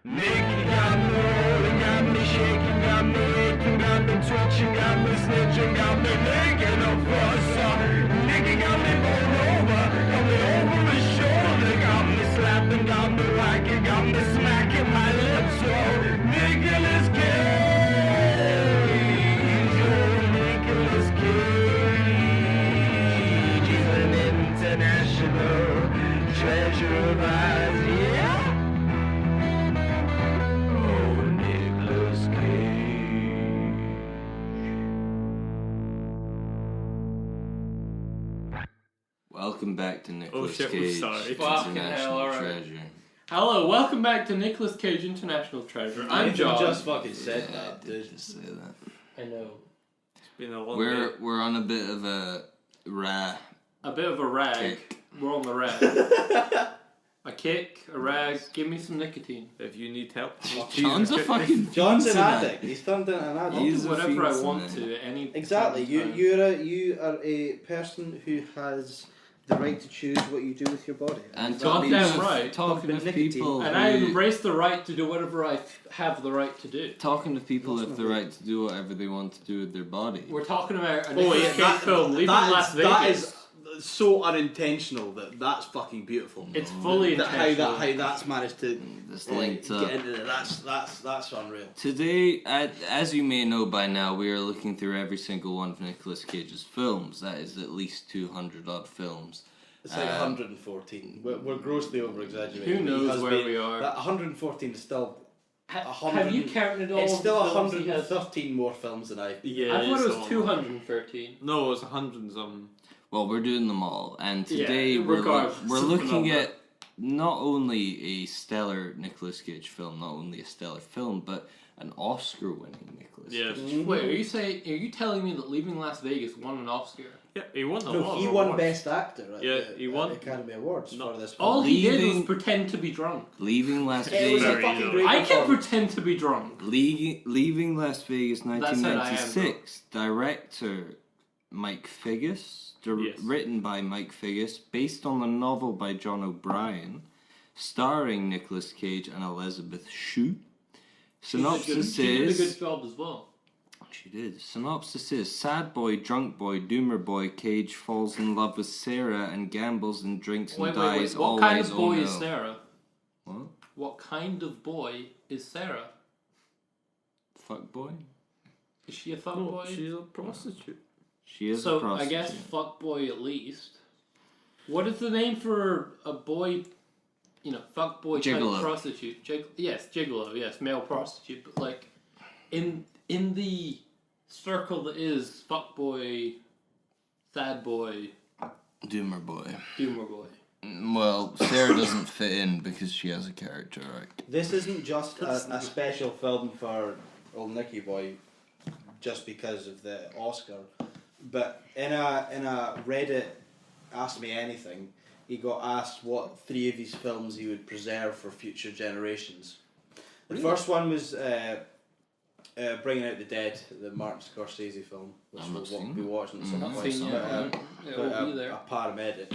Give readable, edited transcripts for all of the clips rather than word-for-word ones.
Nicky got me rolling, got me shaking, got me aching, got me twitching, got me snitching, got me making a fuss. Nicky got me bowled over, got me over his shoulder, got me slapping, got me whacking, got me smacking my lips. Oh, Nicolas Cage, oh, Nicolas Cage, he's an international treasure of ours, yeah. Welcome back to Nicolas shit, Cage, sorry. Fucking hell, International alright. Treasure. Hello, welcome back to Nicolas Cage International Treasure. I'm John. just fucking said Yeah, that, I did dude. just say that. I know. It's been a long day. We're on a bit of a A bit of a rag. kick. We're on the rag. A kick, a rag, give me some nicotine. If you need help, John's a fucking John's an fiend tonight. addict. He's turned into an addict. I'll He's do a whatever I fiend want tonight. to at any Exactly. point in time. You are a person who has the right to choose what you do with your body. And Goddamn talking of, right. talking of Nicotine. people And I who, embrace the right to do whatever I have the right to do. talking to people have the right to do whatever they want to do with their body. We're talking about a Oh Nicolas yeah, Cage film, Leaving Las Vegas. that is so unintentional that's fucking beautiful. It's fully intentional. How that's managed to Just linked up. get into it. That's unreal. Today, as you may know by now, we are looking through every single one of Nicolas Cage's films. That is at least 200 odd films. It's like 114. We're grossly over exaggerating. Who knows where we are? That 114 is still. Have you counted all It's of still the films he has? 113 more films than I. yeah, I thought it it's was a lot. 213. No, it was 100 and some. Well, we're doing them all, and today Yeah, we're regardless of the looking number. at not only a stellar Nicolas Cage film, not only a stellar film, but an Oscar-winning Nicolas Yes. Cage. Wait, are you telling me that Leaving Las Vegas won an Oscar? Yeah, he won a No, lot. he of won awards. Best Actor. At Yeah, the, he won. at the Academy Awards No. for this film. All he did was Leaving- pretend to be drunk. Leaving Las It was a Vegas. fucking Very great I can performance. pretend to be drunk. Leaving Las Vegas, That's how I am, 1996. Director Mike Figgis. Yes. Written by Mike Figgis, based on the novel by John O'Brien, starring Nicolas Cage and Elizabeth Shue. Synopsis She did a is... good job as well. She did. Synopsis is: sad boy, drunk boy, doomer boy, Cage falls in love with Sarah and gambles and drinks and dies What always. kind of boy oh, is no. Sarah? What? What kind of boy is Sarah? Fuck boy? Is she a No, fuckboy? she's a prostitute. She is a So I prostitute. guess fuckboy at least. What is the name for a boy? You know, fuckboy type Gigolo. prostitute. Yes, gigolo. Yes, male prostitute. But like, in the circle that is fuckboy, sad boy, Doomer boy. humor boy. Well, Sarah doesn't fit in because she has a character arc. This isn't just a special film for old Nicky Boy, just because of the Oscar, but in a Reddit Ask Me Anything, he got asked what 3 of his films he would preserve for future generations. The first one was Bringing Out the Dead, the Martin Scorsese film, which I've not we'll seen be it. watching at some Not point. seen but, yet. It will be there. a paramedic.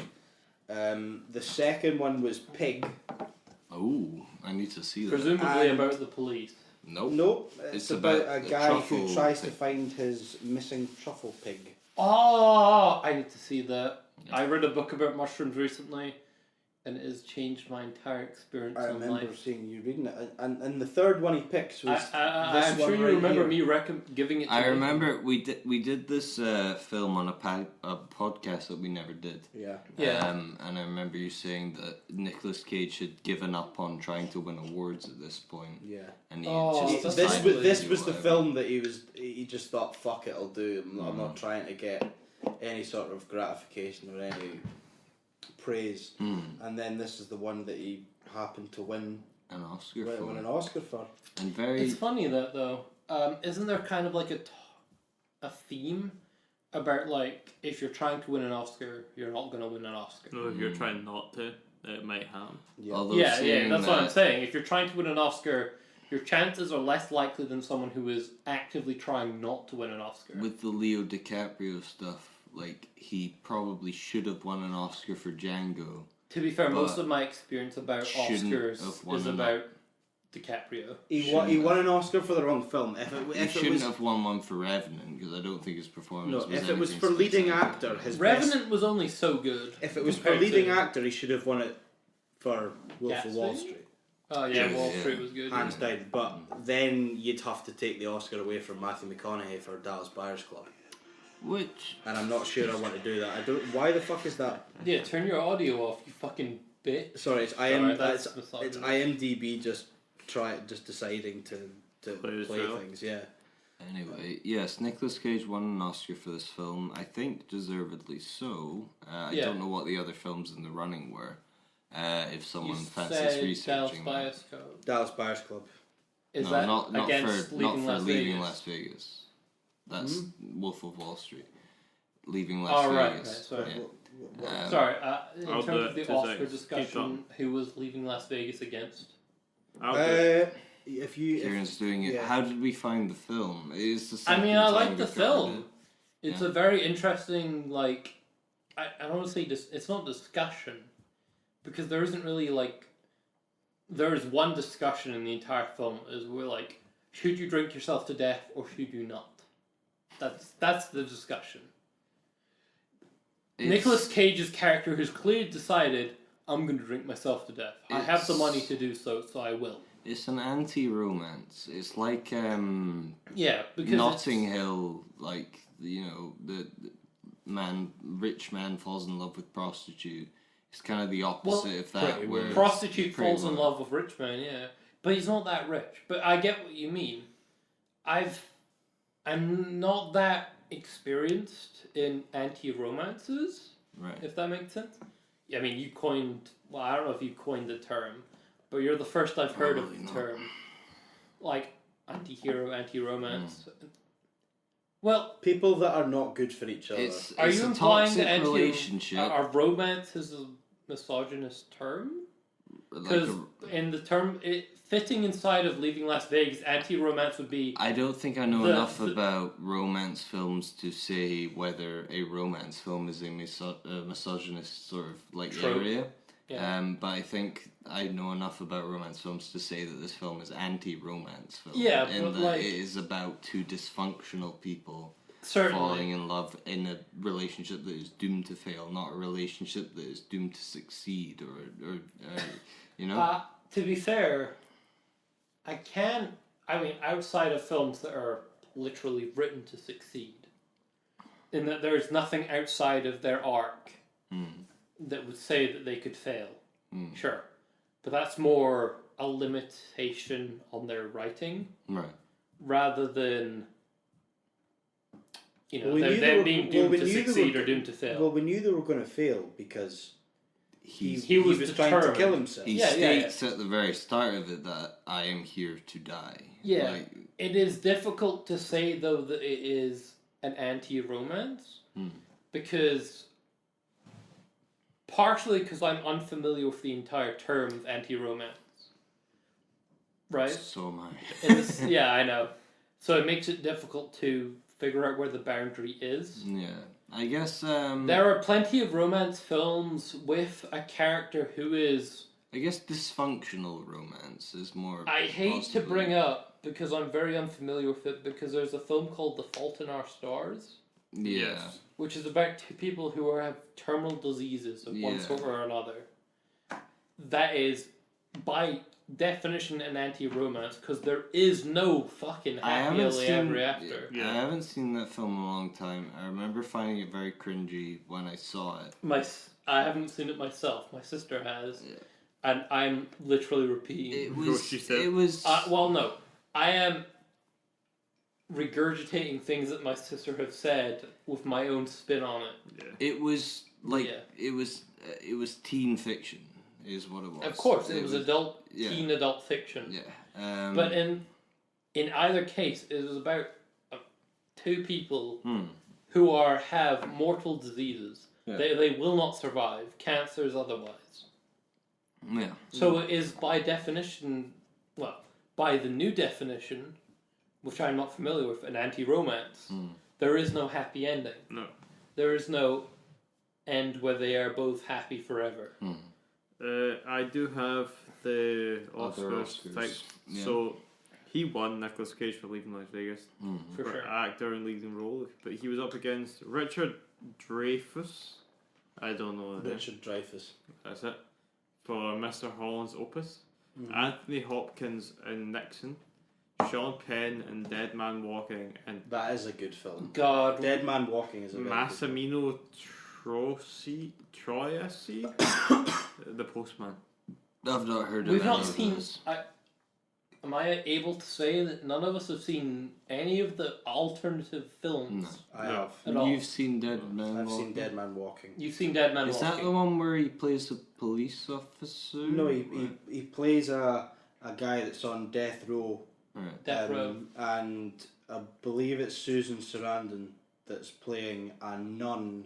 The second one was Pig. Oh, I need to see that. Presumably And- about the police. Nope. Nope, it's about a the guy truffle who tries to pig. find his missing truffle pig. Oh, I need to see that. Yeah. I read a book about mushrooms recently, and it has changed my entire experience I in remember life. seeing you reading it, and the third one he picks was I'm this sure one you right remember here. me giving it to I me. remember we did this film on a podcast that we never did. Yeah. Yeah. And I remember you saying that Nicolas Cage had given up on trying to win awards at this point, Yeah. and he Oh, had He- just that's this decided was to this do was the whatever. film that he just thought, fuck it, I'll do. I'm not trying to get any sort of gratification or any praise. And then this is the one that he happened to win An Oscar win an for, Oscar for. and very It's funny that though. Isn't there kind of like a theme about like if you're trying to win an Oscar, you're not going to win an Oscar. No, if you're trying not to, it might happen. Yeah. although Yeah, saying that's what I'm that- saying. If you're trying to win an Oscar, your chances are less likely than someone who is actively trying not to win an Oscar. With the Leo DiCaprio stuff, like he probably should have won an Oscar for Django. To be fair, most But of my experience about shouldn't Oscars have won is an about DiCaprio. He won an Oscar for the wrong film. He If it shouldn't was have won one for Revenant because I don't think his performance. no, was if it was anything for leading spectacular. actor, his Revenant best, was only so good. if it was for compared leading to actor, he should have won it for Wolf of Wall Gatsby? Street, Oh yeah, Yeah, Wall yeah. Street was good. hands down. But then you'd have to take the Oscar away from Matthew McConaughey for Dallas Buyers Club, Which and I'm not sure I want to do that. I don't. Why the fuck is that? Yeah, turn your audio off, you fucking bitch. Sorry, it's that's it's misogynist. IMDb just deciding to Play his play film. things. Yeah. Anyway, yes, Nicolas Cage won an Oscar for this film. I think deservedly so. I Yeah. don't know what the other films in the running were. If someone You fancies said Dallas researching that. Buyers Code. Dallas Buyers Club. Is No, that not against for leaving Las leaving Vegas? Las Vegas. That's Wolf of Wall Street. Leaving Las Oh, right, Vegas. sorry. Yeah. Sorry, in I'll terms do of it the 2 Oscar seconds. Keep discussion, on. who was leaving Las Vegas against? I'll do it. If you Kieran's doing it. yeah. How did we find the film? It is the I second mean, I time like we've the covered film. it. It's Yeah. a very interesting, like, I don't want to say it's not discussion, because there isn't really, like, there is one discussion in the entire film, is we're like, should you drink yourself to death or should you not? That's the discussion. It's- Nicolas Cage's character has clearly decided, I'm going to drink myself to death. I have the money to do so, so I will. It's an anti-romance. It's like Yeah, because Notting Hill, like the rich man falls in love with prostitute. It's kind of the opposite of that. pretty Where much. prostitute pretty falls in much. love with rich man, yeah, but he's not that rich. But I get what you mean. I'm not that experienced in anti-romances, Right. if that makes sense. I mean, you coined. Well, I don't know if you coined the term, but you're the first I've heard of Probably the not. term, like anti-hero, anti-romance. Hmm. Well, people that are not good for each other. It's are it's you a implying toxic that relationship. are romance is a misogynist term? like Because a- in the term, fitting inside of Leaving Las Vegas, anti-romance would be I don't think I know the- enough the- about romance films to say whether a romance film is a misogynist sort of like Trope. area. Yeah. But I think I know enough about romance films to say that this film is anti-romance film. Yeah, in but, that like- it is about two dysfunctional people certainly. falling in love in a relationship that is doomed to fail, not a relationship that is doomed to succeed, or you know. To be fair, I mean, outside of films that are literally written to succeed, in that there's nothing outside of their arc that would say that they could fail. Sure. But that's more a limitation on their writing Right. rather than, Well, we knew they them were- being well, doomed we to knew they succeed were- or doomed to fail. Well, we knew they were going to fail because he was was trying to determined. kill himself. He Yeah, yeah, states at the very start of it that I am here to die. Yeah. Like, It is difficult to say, though, that it is an anti-romance because partially because I'm unfamiliar with the entire term of anti-romance. Right? so am I. In this, yeah, I know. So it makes it difficult to figure out where the boundary is. Yeah. I guess There are plenty of romance films with a character who is... I guess dysfunctional romance is more. I hate possibly- to bring up, because I'm very unfamiliar with it, because there's a film called The Fault in Our Stars, Yeah. Yes. which is about two people who have terminal diseases of one Yeah. sort or another. That is, by definition, an anti-romance, because there is no fucking I happy haven't seen. ever after. Yeah. I haven't seen that film in a long time. I remember finding it very cringy when I saw it. I haven't seen it myself. My sister has, Yeah. and I'm literally repeating. It What was. she said. It was. Well, no, I am regurgitating things that my sister have said with my own spin on it. It was like Yeah. it was. It was teen fiction, is what it was. Of course, it was adult, yeah. teen adult fiction. Yeah. But in either case, it was about two people who have mortal diseases. Yeah. They will not survive. Cancers otherwise. Yeah. So it is by definition, well, by the new definition, which I'm not familiar with, an anti-romance. There is no happy ending. No. There is no end where they are both happy forever. I do have the Other Oscars Oscars, thing. yeah. So he won Nicolas Cage for Leaving Las Vegas For sure. actor and leading role, but he was up against Richard Dreyfuss. I don't know. the name. Richard Dreyfuss. That's it. For Mr. Holland's Opus. Anthony Hopkins in Nixon. Sean Penn in Dead Man Walking, and That is a good film. God, Dead Man Walking is a very good film. Massimino Troisi, the Postman. I've not heard of we've any not of seen. those. Am I able to say that none of us have seen any of the alternative films? I No. have. At all? You've seen Dead Man I've Walking? seen Dead Man Walking. You've seen Dead Man Is Walking? that the one where he plays a police officer? No, he plays a guy that's on death row. Right. Death Row. And I believe it's Susan Sarandon that's playing a nun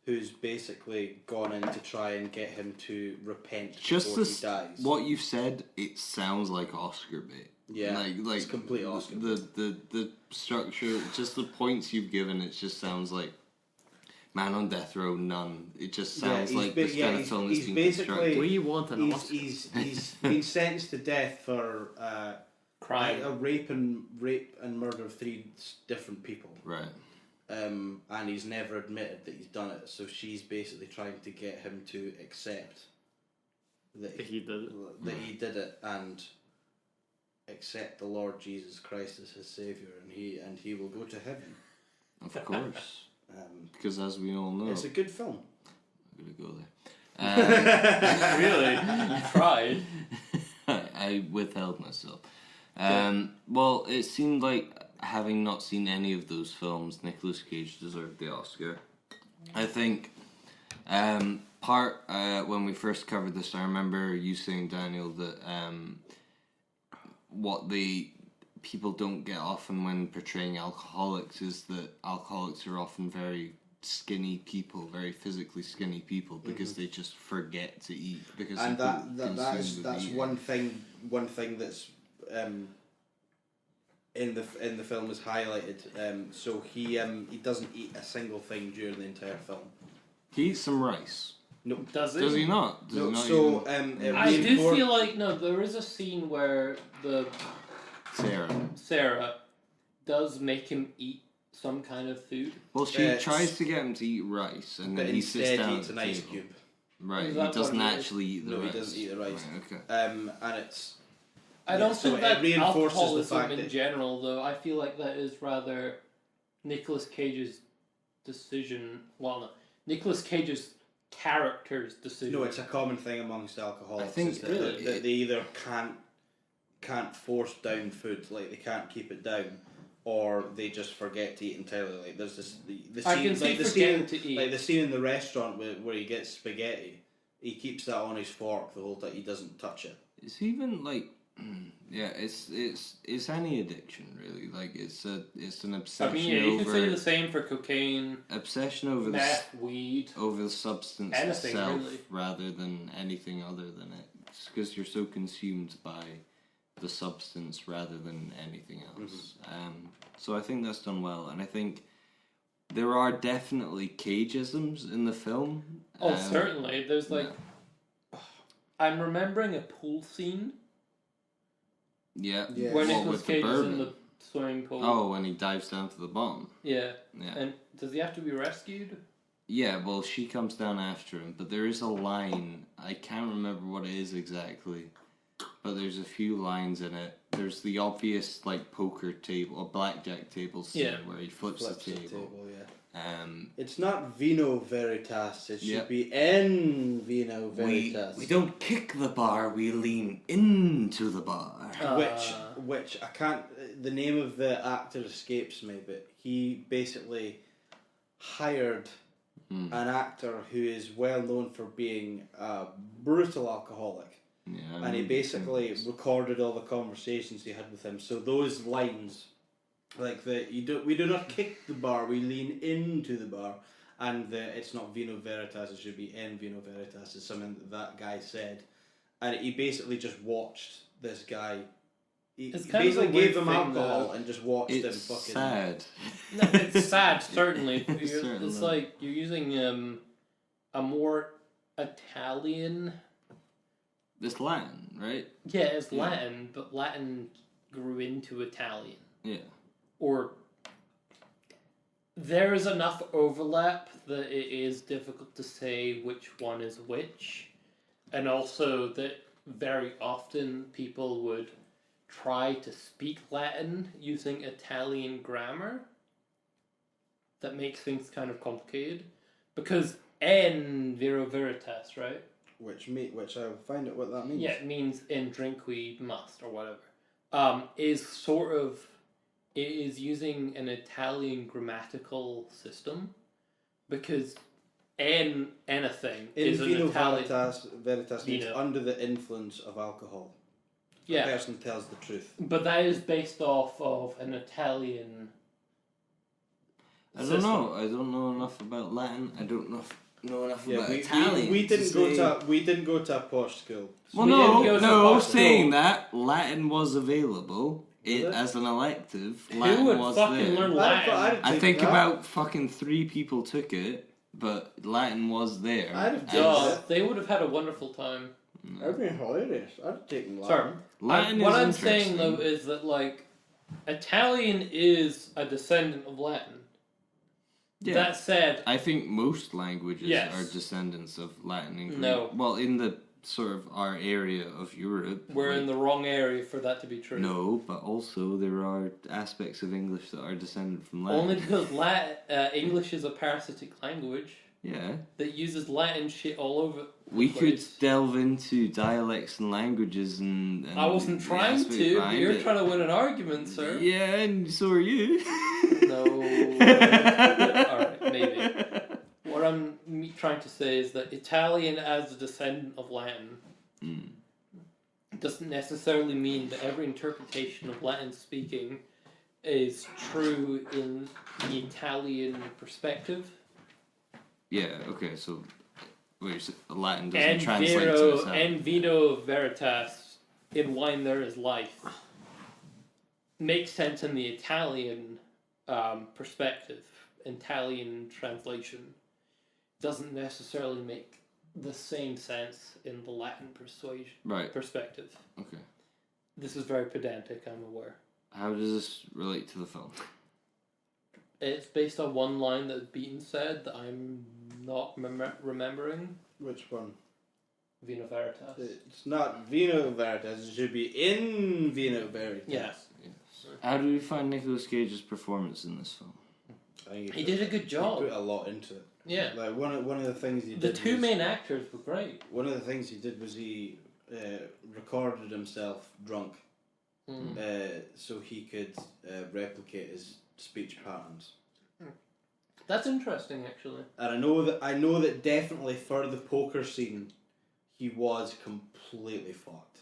who's basically gone in to try and get him to repent Just before this, he dies. what you've said, it sounds like Oscar bait. Yeah, like it's complete Oscar the structure, just the points you've given, it just sounds like Man on Death Row, Nun. It just sounds like this kind of film that's been constructed. We want an Oscar. He's been sentenced to death for Crime. a rape and murder of 3 different people. Right. And he's never admitted that he's done it. So she's basically trying to get him to accept that He did it. that he did it and accept the Lord Jesus Christ as his savior, and he will go to heaven. Of course. Because as we all know, It's a good film. I'm going to go there. Really? You tried. I withheld myself. Well, it seemed like, having not seen any of those films, Nicolas Cage deserved the Oscar. I think when we first covered this, I remember you saying, Daniel, that what the people don't get often when portraying alcoholics is that alcoholics are often very skinny people, very physically skinny people, because they just forget to eat. Because And they that's consume with eating. one thing that's in the film is highlighted. So he doesn't eat a single thing during the entire film. He eats some rice. No, Does it? Does he not? Does he no. not So even- it I do reinfor- feel like there is a scene where Sarah does make him eat some kind of food. Well, she It's- tries to get him to eat rice, and but then he sits instead down he at eats the an ice table. cube. Right, Is he that doesn't what it is? actually eat the No, he rice. doesn't eat the rice. Right, okay. And it's I don't so think it that reinforces the alcoholism fact in that- general, though. I feel like that is rather Nicolas Cage's decision. Well, no, Nicolas Cage's character's decision. no, it's a common thing amongst alcoholics. I think is that, really that they either can't force down food, like they can't keep it down, or they just forget to eat entirely. Like there's this the scene, I can see like the forgetting scene, to eat. like the scene in the restaurant where he gets spaghetti. He keeps that on his fork the whole time. He doesn't touch it. It's even like, yeah, it's any addiction really. Like it's an I obsession mean, yeah, you over can say the same for cocaine, obsession over meth, weed. over the substance Anything, itself really. rather than anything other than it. It's because you're so consumed by the substance rather than anything else. So I think that's done well, and I think there are definitely cageisms in the film. Oh, certainly. There's like, I'm remembering a pool scene Yeah. Yeah. where What, Nicolas with the Cage is in bourbon? the swimming pool. Oh, when he dives down to the bottom. Yeah. Yeah. And does he have to be rescued? Yeah, well, she comes down after him, but there is a line. I can't remember what it is exactly, but there's a few lines in it. There's the obvious, like, poker table or blackjack table scene Yeah. where he flips the table. Yeah. Um, It's not vino veritas. It should Yep. be en vino we veritas. don't kick the bar, we lean into the bar. Which I can't. The name of the actor escapes me, but he basically hired an actor who is well known for being a brutal alcoholic, Yeah, and he basically recorded all the conversations he had with him. So those lines, like we do not kick the bar, we lean into the bar, and it's not vino veritas, it should be en vino veritas. Is something that guy said, and he basically just watched this guy. He It's kind of basically a weird gave him thing, alcohol though. and just watched him It's fucking. sad. No, it's sad, certainly. Certainly. It's like you're using a more Italian It's Latin, right? Yeah, it's Latin, but Latin grew into Italian. Yeah. Or there is enough overlap that it is difficult to say which one is which, and also that very often people would try to speak Latin using Italian grammar. That makes things kind of complicated, because en viro veritas, right? Which I'll find out what that means. Yeah, it means in drink we must, or whatever. Is sort of, it is using an Italian grammatical system, because anything is an vino Italian. veritas means Vino. under the influence of alcohol. Yeah. The person tells the truth. But that is based off of an Italian. I don't know. I don't know enough about Latin. I don't know enough about Italian. We didn't go to a posh school. Well, We didn't go to no. Portugal. Saying that, Latin was available as an elective. Latin Who would was fucking there. learn Latin? I think about fucking 3 people took it, but Latin was there. I'd have Duh, they would have had a wonderful time. That'd been hilarious. I'd have taken Latin. Sorry. Latin What is I'm saying interesting. though is that like Italian is a descendant of Latin. Yeah. That said, I think most languages Yes. are descendants of Latin and Greek. No. Well, in the sort of our area of Europe. we're in like, the wrong area for that to be true. No, but also there are aspects of English that are descended from Latin. Only because English is a parasitic language Yeah. that uses Latin shit all over. We the could place. delve into dialects and languges and I wasn't the trying aspect to. But behind you're it. trying to win an argument, sir. Yeah, and so are you. No. Alright, maybe. What I'm trying to say is that Italian, as a descendant of Latin, doesn't necessarily mean that every interpretation of Latin speaking is true in the Italian perspective. Yeah, okay, so wait, so Latin doesn't And translate to itself. and vino veritas, in wine there is life, makes sense in the Italian perspective. Italian translation doesn't necessarily make the same sense in the Latin Right, perspective. okay. This is very pedantic, I'm aware. How does this relate to the film? It's based on one line that Beaton said that I'm not remembering. Which one? Vino veritas. It's not Vino Veritas. It should be in Vino Veritas. Yes. How do you find Nicolas Cage's performance in this film? I think He did a good job. He put a lot into it. Yeah. Like one of the things he The did. two was, main actors were great. One of the things he did was he recorded himself drunk, so he could replicate his speech patterns. That's interesting, actually. And I know that definitely for the poker scene, he was completely fucked.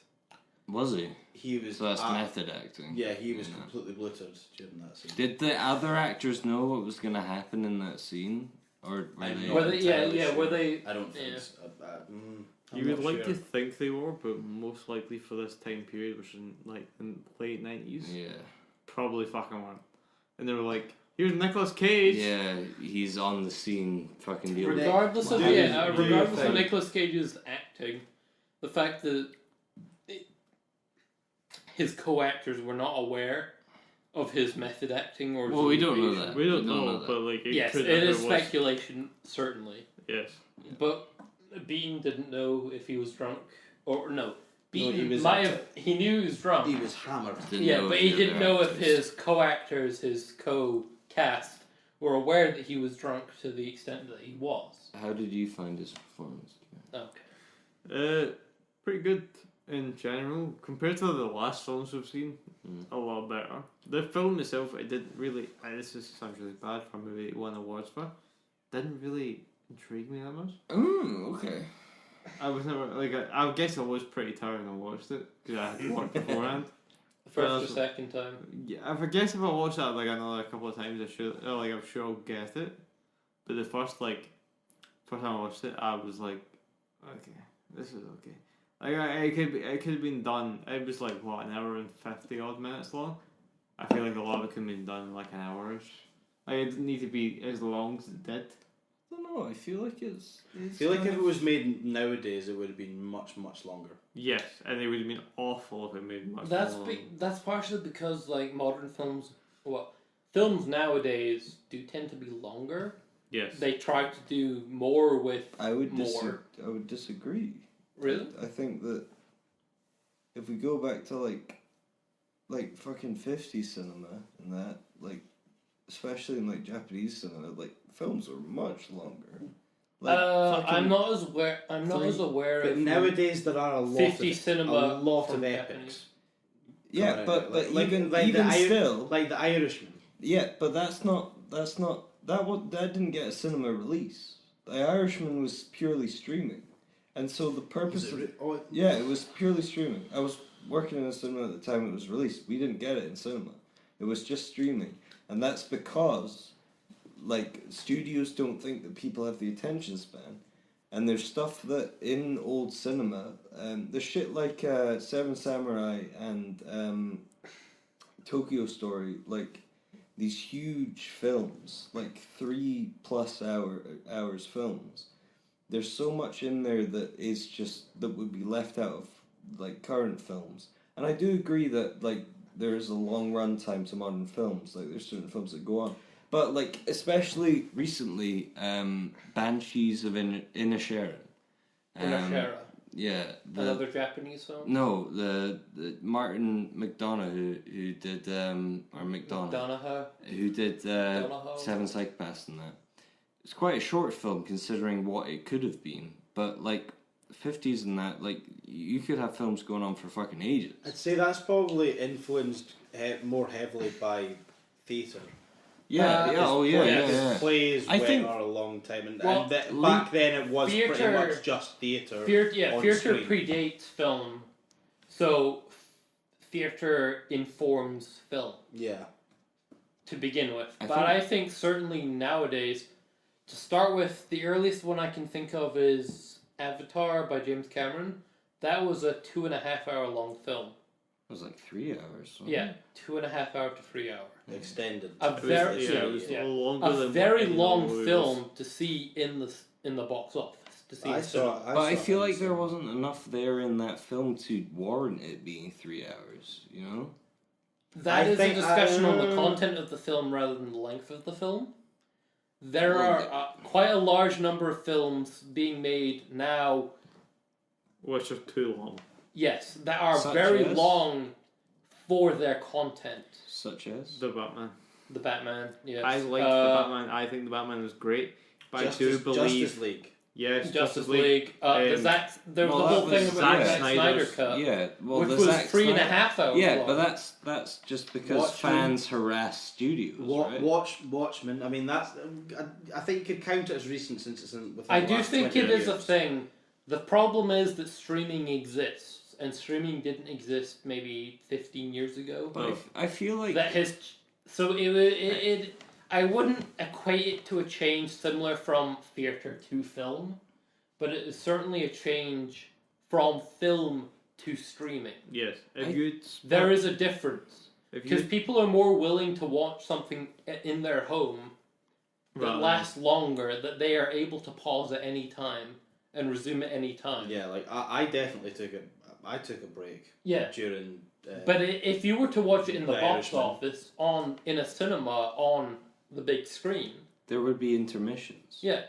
Was he? He was. So that's method acting. Yeah, he was completely bluttered during that scene. Did the other actors know what was going to happen in that scene? Or were they... Were they, entirely were sure. they... I don't think yeah. so. You would like to think they were, but most likely for this time period, which in like in late 90s, Yeah. probably fucking weren't. And they were like, "Here's Nicolas Cage." Yeah, he's on the scene fucking dealing with Regardless of Do your regardless of thing. Nicolas Cage's acting, the fact that his co-actors were not aware of his method acting or his Well, we don't know motivation. that. We don't We don't know, know that. but like, Yes, could, it if is was- speculation, certainly. Yes. But Bean didn't know if he was drunk or no. Bean he was might upset. have. He knew he was drunk. He was hammered. Didn't Yeah, know but if he the didn't other know if actors- his co-actors, his co-cast, were aware that he was drunk to the extent that he was. How did you find his performance? Okay. Pretty good in general compared to the last films we've seen. A lot better. The film itself, it didn't really. This sounds really bad for a movie it won awards for. Didn't really intrigue me that much. Okay. I was never like. I guess I was pretty tired when I watched it because I had to work beforehand. The first Well, or second time. Yeah, I guess if I watch that like another couple of times, I'm sure I'll get it. But the first time I watched it, I was like, okay, this is okay. Like it could have been done. It was like what, an hour and 50 odd minutes long. I feel like a lot of it could have been done in like an hour-ish. Like it didn't need to be as long as it did. I don't know. I feel like it's I feel like if it was made nowadays, it would have been much, much longer. Yes, and it would have been awful if it made much That's more. that's partially because like modern films, films nowadays do tend to be longer. Yes. They try to do more with I would more. I would disagree. Really? I think that if we go back to like fucking 50s cinema and that, like, especially in like Japanese cinema, like films are much longer. Like, fucking I'm not as aware. I'm not as aware But of nowadays there are a lot 50 of cinema a lot from of Japanese. epics. yeah, coming but out. but Like- even like even the still, like the Irishman. yeah, but that didn't get a cinema release. The Irishman was purely streaming, and so the purpose of yeah, it was purely streaming. I was working in a cinema at the time it was released. We didn't get it in cinema. It was just streaming, and that's because like studios don't think that people have the attention span, and there's stuff that in old cinema, there's shit like Seven Samurai and Tokyo Story, like these huge films, like 3+ hours films. There's so much in there that is just that would be left out of like current films, and I do agree that like there is a long run time to modern films. Like there's certain films that go on. But like, especially recently, Banshees of Inisherin. Inashera, Yeah. another Japanese film. No, the Martin McDonough who did or McDonough Donahoe. who did Donahoe. Seven Psychopaths and that. It's quite a short film considering what it could have been. But like 50s and that, like you could have films going on for fucking ages. I'd say that's probably influenced more heavily by theatre. Yeah, Plays I went think- on a long time, and, Well, and that, back then it was pretty theatre- much just theatre. on Theatre screen. predates film, so theatre informs film Yeah. to begin with. I But think- I think certainly nowadays, to start with, the earliest one I can think of is Avatar by James Cameron. That was a 2.5 hour long film. It was like 3 hours. wasn't Yeah, it? 2.5 hour to 3 hour. Extended. A It was, very- yeah, it was yeah. longer A than very what any long other movie film to see in the box office. To see I in saw. cinema. But I saw feel it like there in wasn't enough there in that film to warrant it being 3 hours, you know? That I is a think, discussion on the content of the film rather than the length of the film. There are quite a large number of films being made now, which are too long. yes, that are Such very as? long for their content. Such as? The Batman. The Batman, yes. I liked the Batman. I think the Batman is great, but I do believe Justice League. yes, Justice League. There was Well, the whole that thing was about the Zack Zack Snyder Snyder's- cut, Yeah, well, which the was Zack 3.5 Snyder- hours Yeah, long. but that's just because Watchmen. fans harass studios, right? Watchmen. I mean, that's. I think you could count it as recent since it's in. Within I the do last think 20 it is a years. thing. The problem is that streaming exists, and streaming didn't exist maybe 15 years ago. But I feel like That has so it I wouldn't equate it to a change similar from theatre to film, but it is certainly a change from film to streaming. yes. If I- you There is a difference if because you people are more willing to watch something in their home that Rather- lasts longer, that they are able to pause at any time and resume at any time. Yeah, like I definitely took it. I took a break Yeah. during. But if you were to watch it in the The box Irishman. office in a cinema on the big screen, there would be intermissions. yeah,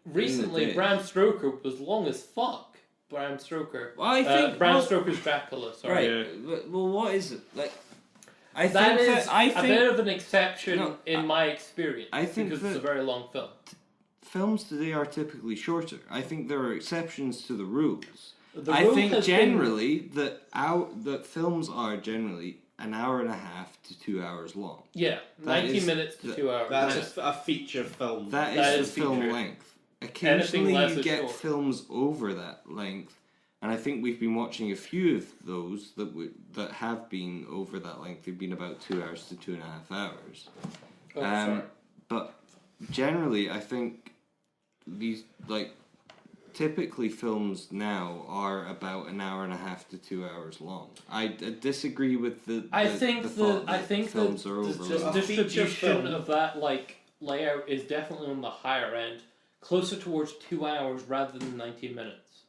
recently day. Bram Stoker was long as fuck. Bram Stoker. Well, I think Bram well, Stoker's Dracula. Sorry. right. Yeah. Well, what is it like? I That think is that I a think bit of an exception No, in my experience. I think because it's a that- very long film. films today are typically shorter. I think there are exceptions to the rules. The I rule think has generally that films are generally an hour and a half to 2 hours long. been, 90 is minutes to the- 2 hours. That's a feature film. That That is is the film feature. length. Occasionally less you is get short. films over that length, and I think we've been watching a few of those that have been over that length. They've been about 2 hours to 2.5 hours. Oh, sorry. But generally, I think these typically films now are about an hour and a half to 2 hours long. I disagree with the. I think thought that films are the overloaded. A feature distribution film. of that layout is definitely on the higher end, closer towards 2 hours rather than 90 minutes.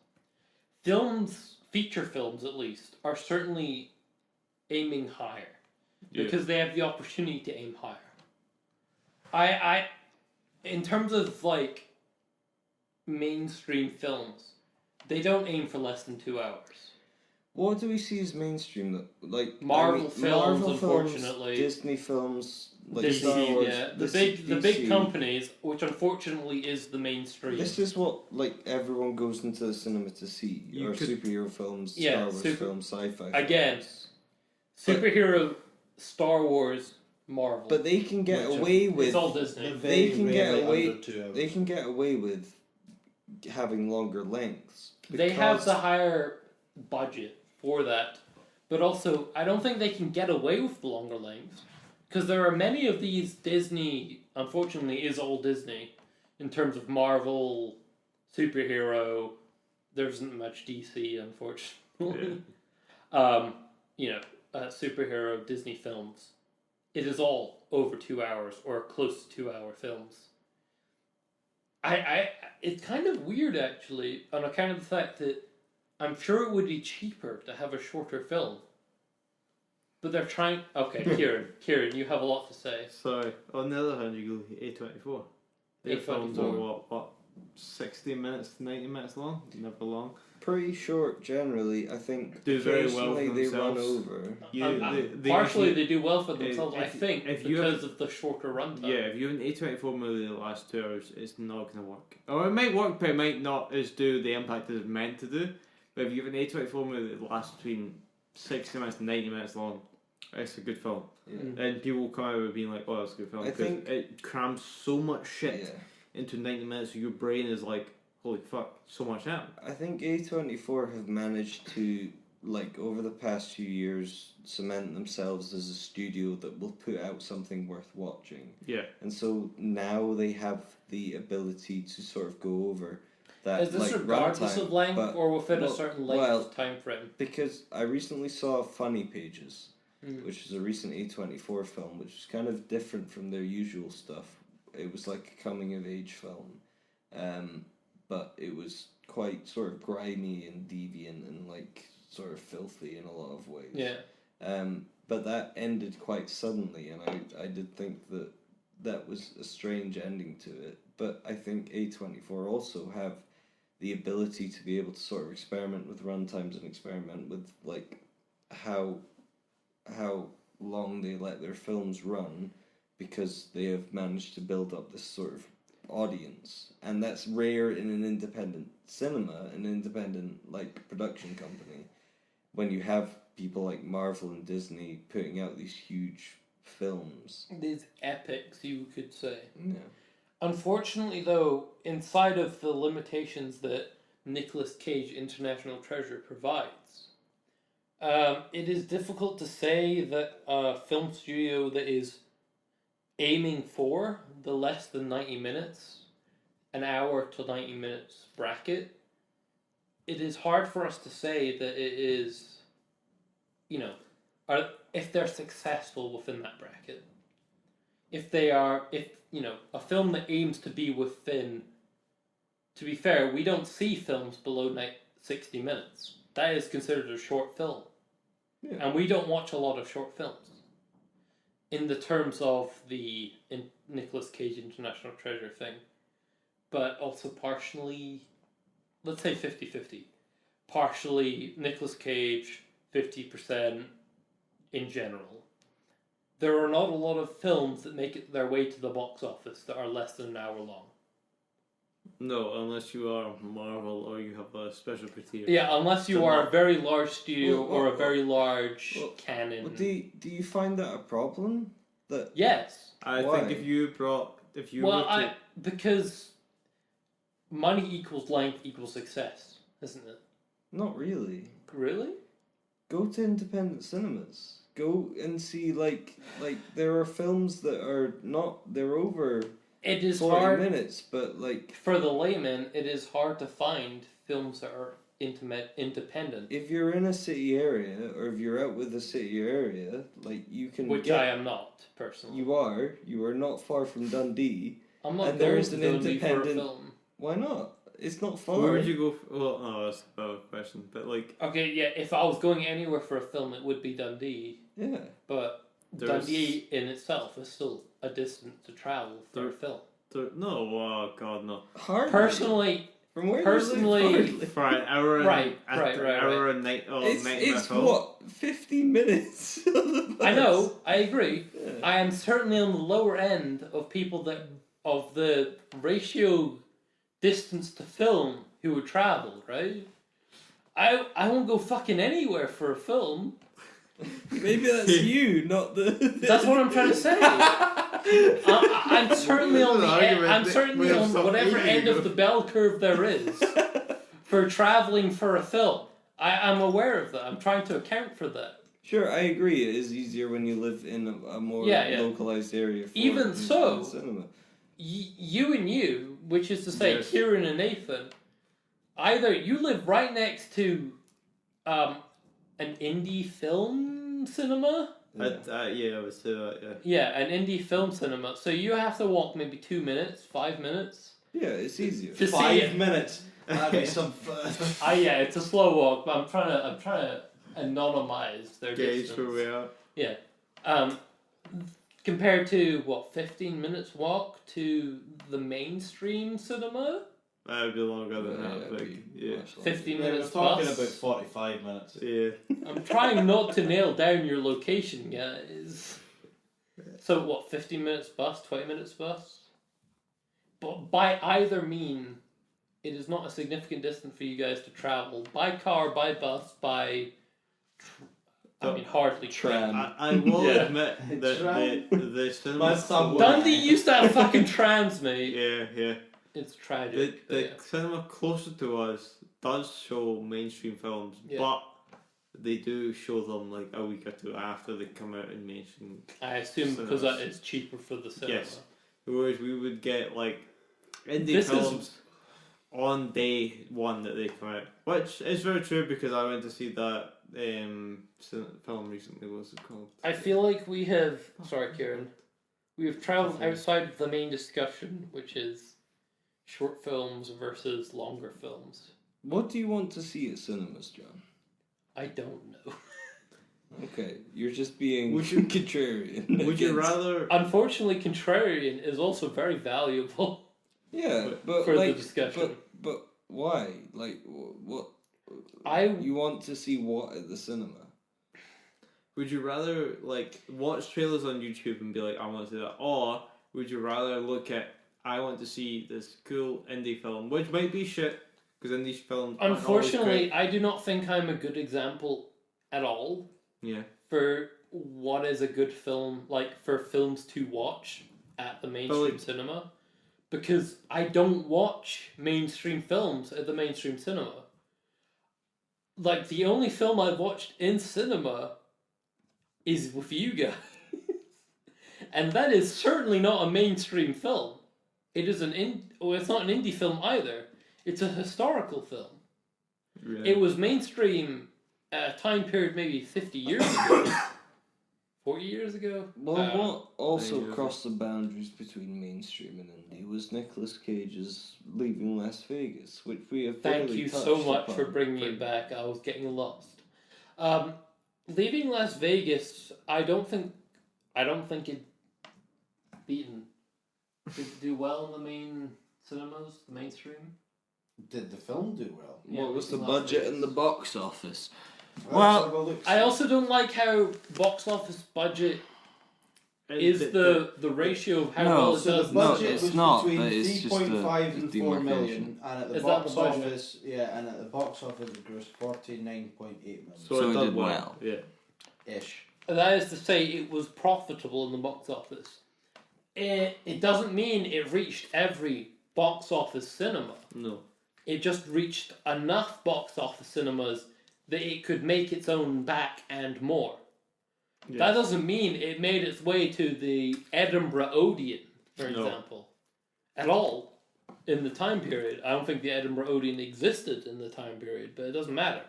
Films, feature films at least, are certainly aiming higher because they have the opportunity to aim higher. I in terms of like mainstream films, they don't aim for less than 2 hours. What do we see as mainstream? Like Marvel films, unfortunately. Disney films, like Disney, Star Wars, yeah, the DC. big companies, which unfortunately is the mainstream. This is what like everyone goes into the cinema to see, or superhero films, Star Wars films, sci-fi. Again, films. superhero, Star Wars, Marvel. But they can get away with. It's all Disney. They can get away. Under 2 hours. They can get away with having longer lengths. They have the higher budget for that, but also I don't think they can get away with the longer lengths because there are many of these Disney. Unfortunately, is all Disney in terms of Marvel, superhero. There isn't much DC, unfortunately. Superhero Disney films. It is all over 2 hours or close to 2 hour films. It's kind of weird actually on account of the fact that I'm sure it would be cheaper to have a shorter film. But they're trying. Okay, Kieran, you have a lot to say. So on the other hand, you go A24. Their films are what 60 minutes to 90 minutes long, never long. Pretty short generally. I think do very well for they themselves. Run over. Partially, they do well for themselves. If I think because of the shorter runtime. Yeah, if you have an A24 movie that lasts 2 hours, it's not going to work. Or it might work, but it might not as do the impact that it's meant to do. But if you have an A24 movie that lasts between 60 minutes and 90 minutes long, it's a good film. Yeah. And people will come out with being like, oh, that's a good film. I think it crams so much shit into 90 minutes, so your brain is like, holy fuck, so much happened. I think A24 have managed to, like, over the past few years, cement themselves as a studio that will put out something worth watching. Yeah. And so now they have the ability to sort of go over that. Is this regardless of length or within a certain length time frame? Because I recently saw Funny Pages, which is a recent A24 film, which is kind of different from their usual stuff. It was like a coming of age film. But it was quite sort of grimy and deviant and like sort of filthy in a lot of ways. Yeah. But that ended quite suddenly, and I did think that was a strange ending to it. But I think A24 also have the ability to be able to sort of experiment with runtimes and experiment with like how long they let their films run, because they have managed to build up this sort of audience, and that's rare in an independent cinema, an independent like production company, when you have people like Marvel and Disney putting out these huge films, these epics, you could say. Yeah. Unfortunately, though, inside of the limitations that Nicolas Cage International Treasure provides, it is difficult to say that a film studio that is aiming for the less than 90 minutes, an hour to 90 minutes bracket, it is hard for us to say that it is, if they're successful within that bracket. If a film that aims to be within, to be fair, we don't see films below 60 minutes. That is considered a short film. Yeah. And we don't watch a lot of short films. In the terms of the Nicolas Cage International Treasure thing. But also partially, let's say 50-50. Partially Nicolas Cage, 50% in general. There are not a lot of films that make it their way to the box office that are less than an hour long. No, unless you are Marvel or you have a special criteria. Yeah, unless you are a very large studio or a very large canon. Well, do you find that a problem? Yes. I think because money equals length equals success, isn't it? Not really. Really? Go to independent cinemas. Go and see like there are films that are not, they're over. It is 40 hard minutes, but like for the layman, it is hard to find films that are independent. If you're in a city area, or if you're out with a city area, like you can. Which I am not, personally. You are. You are not far from Dundee. I'm not and going there is to an Dundee for a independent. film. Why not? It's not far. Where would you go? Well, no, that's a better question. But like, Okay, yeah, if I was going anywhere for a film, it would be Dundee. Yeah. But Dundee in itself is still a distance to travel for a film. no, oh god, no. Hardly. Personally, From where personally- you live, hardly. For an hour and Right. hour and night. Oh, It's, night it's film. what 15 minutes. On the bus. I know, I agree. Yeah. I am certainly on the lower end of people that of the ratio distance to film who would travel, right? I won't go fucking anywhere for a film. Maybe that's you, not the. That's what I'm trying to say. I'm certainly on the I'm certainly on whatever end of the bell curve there is for traveling for a film. I'm aware of that. I'm trying to account for that. Sure, I agree. It is easier when you live in a more Yeah. localized area. For Even so, cinema. You and you, which is to say Yes. Kieran and Nathan, either you live right next to an indie film cinema. Yeah, I would say that. Yeah. Yeah, an indie film cinema. So you have to walk maybe 2 minutes, 5 minutes. Yeah, it's easier. To see 5 it. minutes. That'd be some fun. Yeah, it's a slow walk, but I'm trying to anonymize their Gauge distance. where we are. Yeah. Compared to 15 minutes walk to the mainstream cinema. That would be longer than Yeah, that. it'd Like, be yeah. much longer. 15 Yeah, we're minutes talking bus. about 45 minutes. Yeah. I'm trying not to nail down your location, guys. So 15 minutes bus, 20 minutes bus? But by either mean, it is not a significant distance for you guys to travel. By car, by bus, by... hardly Tram. I will Yeah. admit that the cinema. My son would- Dundee used to have fucking trams, mate. Yeah. It's The, tragic. but the yeah. cinema closer to us does show mainstream films, Yeah. but they do show them like a week or two after they come out in mainstream. I assume because cinemas. that is cheaper for the cinema. Yes. Whereas we would get like indie This is- films on day one that they come out, which is very true because I went to see that film recently. What's it called? I feel like we have... Sorry, Kieran. We have travelled outside of the main discussion, which is short films versus longer films. What do you want to see at cinemas, John? I don't know. Okay, you're just being Would you- contrarian. Would you against- rather? Unfortunately, contrarian is also very valuable Yeah, but for like, the discussion. but why? Like, what? I You want to see what at the cinema? Would you rather like watch trailers on YouTube and be like, I want to see that, or would you rather look at, I want to see this cool indie film, which might be shit because indie films. aren't always Unfortunately, great. I do not think I'm a good example at all Yeah. for what is a good film, like for films to watch at the mainstream like- cinema, because I don't watch mainstream films at the mainstream cinema. Like, the only film I've watched in cinema is with you guys. And that is certainly not a mainstream film. It is it's not an indie film either. It's a historical film. Really. It was mainstream at a time period maybe 50 years ago. 40 years ago? Well, what also years. crossed the boundaries between mainstream and indie was Nicolas Cage's Leaving Las Vegas, which we have Thank barely you so touched much for upon. bringing it back. I was getting lost. Leaving Las Vegas, I don't think it beaten. Did it do well in the main cinemas, the mainstream? Did the film do well? Yeah, What was the Leaving Las budget Vegas. and the box office? Let's have a look. I also don't like how box office budget is the ratio of how No, well it So does. the No, budget it's was not, between but it's just 3.5 the and 4 demarcation. million, and at the Is that box the budget? office, and at the box office it grossed 49.8 million. So it did well. Yeah. Ish. That is to say, it was profitable in the box office. It doesn't mean it reached every box office cinema. No. It just reached enough box office cinemas that it could make its own back and more. Yeah. That doesn't mean it made its way to the Edinburgh Odeon, for No. example, at all. in the time period. I don't think the Edinburgh Odeon existed in the time period, but it doesn't matter.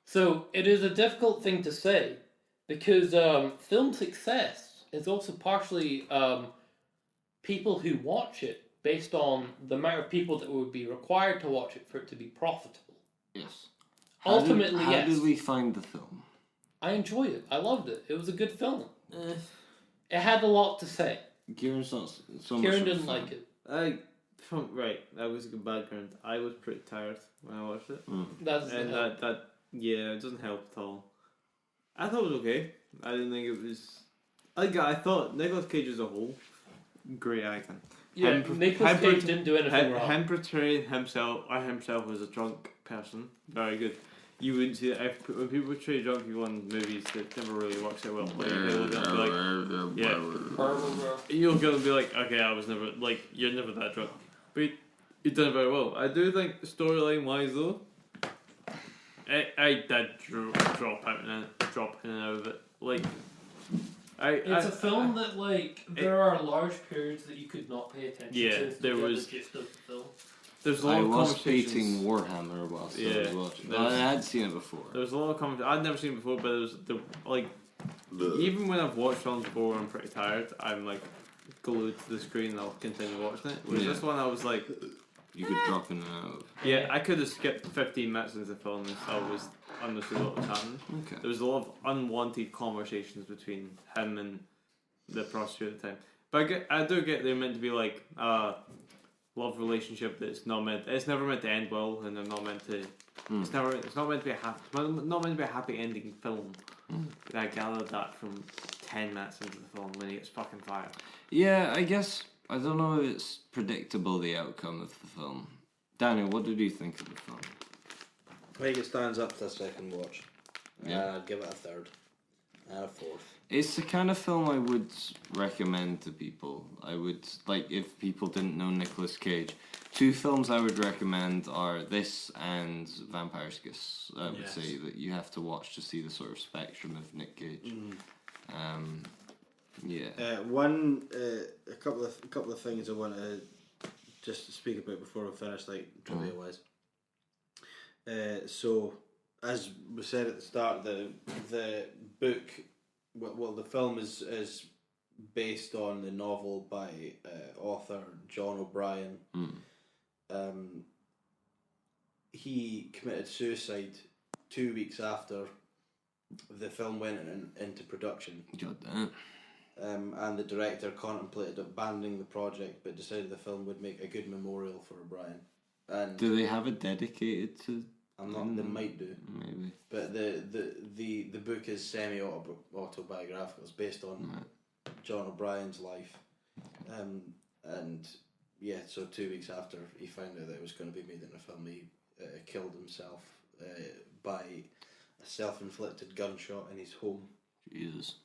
So it is a difficult thing to say because film success is also partially people who watch it based on the amount of people that would be required to watch it for it to be profitable. Yes. Ultimately, how yes. did we find the film? I enjoyed it. I loved it. It was a good film. It had a lot to say. Kieran's not so much. Kieran of a didn't fan. like it. That was a good background. I was pretty tired when I watched it. That's And it doesn't help at all. I thought it was okay. I didn't think it was. I thought Nicolas Cage as a whole, great acting. Yeah, Nicolas Cage didn't do anything wrong. Him portraying himself as a drunk person, very good. You wouldn't see that when people portray drunk people in movies, that never really works out well. Like, they'll be like, you're gonna be like, okay, I was never like, you're never that drunk, but you've done it very well. I do think storyline wise though, I did drop in and out of it. Like, It's a film that, like, there are large periods that you could not pay attention to. There was the gist of the film. There's a lot I of was conversations. painting Warhammer whilst I was watching. I had seen it before. There was a lot of conversations. I'd never seen it before, but even when I've watched films before and I'm pretty tired, I'm like glued to the screen and I'll continue watching it. Whereas this one I was like, you could drop in and out. Yeah, I could have skipped 15 minutes into the film and I was understood what was happening. Okay. There was a lot of unwanted conversations between him and the prostitute at the time. But I do get they're meant to be like love relationship that's not meant. It's never meant to end well, and they're not meant to. It's not meant to be a happy. Not meant to be a happy ending film. I gathered that from 10 minutes into the film when he gets fucking fired. Yeah, I guess I don't know if it's predictable the outcome of the film. Daniel, what did you think of the film? I think it stands up to a second watch. Yeah. I'd give it a third and a fourth. It's the kind of film I would recommend to people. I would, like, if people didn't know Nicolas Cage, 2 films I would recommend are this and Vampire's Kiss. I would say that you have to watch to see the sort of spectrum of Nick Cage. A couple of things I want to just speak about before we finish, like trivia wise. So, as we said at the start, the book, well, the film is based on the novel by author John O'Brien. He committed suicide 2 weeks after the film went into production. God damn. And the director contemplated abandoning the project, but decided the film would make a good memorial for O'Brien. And do they have it dedicated to? I'm not. They might do. Maybe. But the book is semi-autobiographical. It's based on John O'Brien's life, and yeah. So 2 weeks after he found out that it was going to be made in a film, he killed himself by a self-inflicted gunshot in his home. Jesus.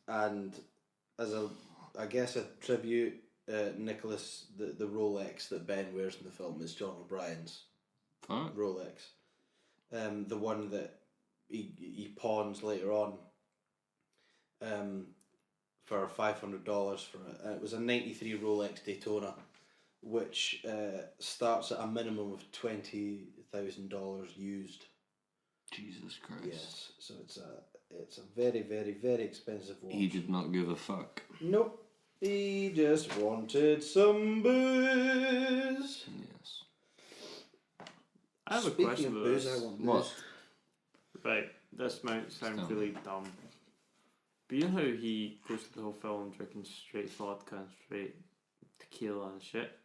And as I guess a tribute, Nicolas, the Rolex that Ben wears in the film is John O'Brien's Rolex. The one that he pawns later on for $500 for it. And it was a 93 Rolex Daytona, which starts at a minimum of $20,000 used. Jesus Christ. Yes, so it's a very, very, very expensive watch. He did not give a fuck. Nope. He just wanted some booze. Yes. I have a Speaking question of about booze, this. I want booze. What? Right, this might sound Stop. really dumb. But you know how he goes through the whole film drinking straight vodka and straight tequila and shit?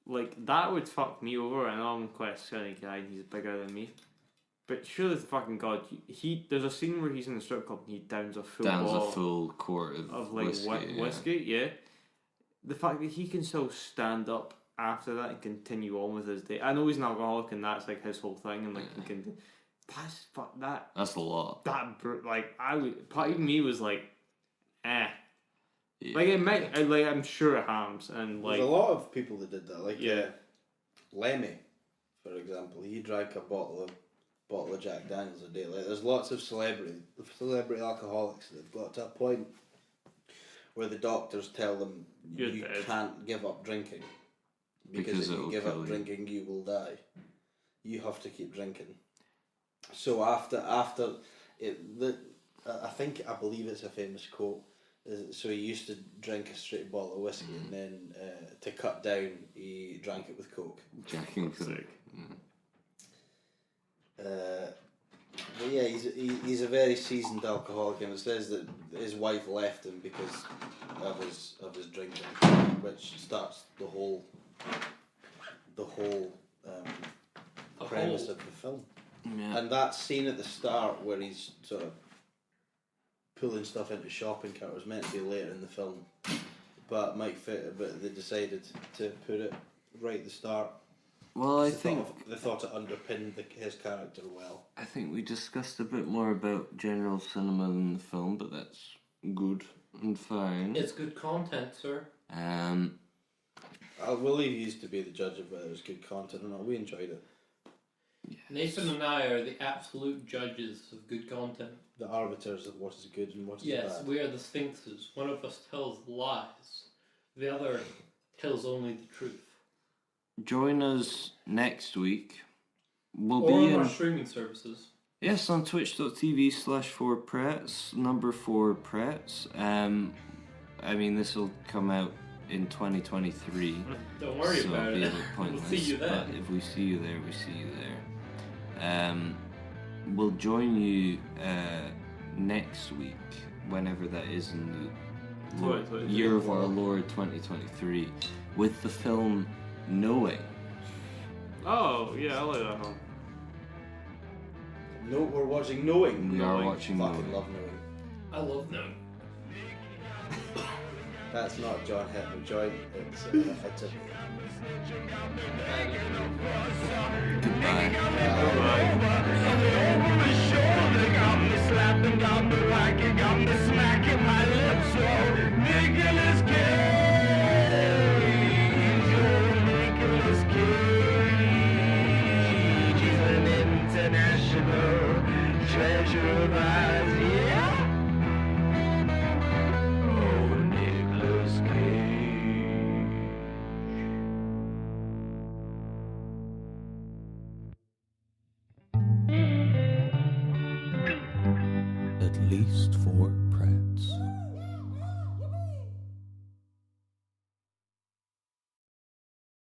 Like, that would fuck me over. I know I'm quite a skinny guy and he's bigger than me. But surely the fucking god, there's a scene where he's in the strip club and he downs a full quart of like whiskey. Yeah. The fact that he can still stand up after that and continue on with his day. I know he's an alcoholic and that's like his whole thing, and like he can. That's a lot. Even me was like, eh. Yeah. Like it might, I'm sure it harms, and like There's a lot of people that did that. Like Lemmy, for example, he drank a bottle of Jack Daniels a day. Like there's lots of celebrity alcoholics that have got to a point where the doctors tell them You're you dead. can't give up drinking Because if it'll you give kill up you. drinking, you will die. You have to keep drinking. So after it, I believe it's a famous quote. So he used to drink a straight bottle of whiskey, and then to cut down, he drank it with Coke. Jack and Coke. Sick. But yeah, he's a very seasoned alcoholic, and it says that his wife left him because of his drinking, which starts the whole premise of the film. Yeah. And that scene at the start where he's sort of pulling stuff into shopping cart was meant to be later in the film, but they decided to put it right at the start. Well, I They think thought it underpinned his character well. I think we discussed a bit more about general cinema than the film, but that's good and fine. It's good content, sir. We'll leave you to be the judge of whether it's good content or not. We enjoyed it. Nathan and I are the absolute judges of good content. The arbiters of what is good and what is Yes, bad. we are the sphinxes. One of us tells lies. The other tells only the truth. Join us next week. We'll Or be on in our streaming services. yes on twitch.tv/4prats, number 4 Prats. I mean, this will come out in 2023. Don't worry so about it'll be it. a bit We'll pointless, see you but then. if we see you there, we see you there. We'll join you next week, whenever that is in the 2023. year of our Lord 2023, with the film Knowing. Oh, yeah, I like that one. No, we're watching Knowing. We are watching Fucking Knowing. love Knowing. I love them. That's not John Hitler. It's a Goodbye. Got me slapping, got me whacking, got me smacking my lips. Oh, Nicolas Cage, oh, Nicolas Cage, he's an international treasure of ours, yeah. Oh, Nicolas Cage. At least 4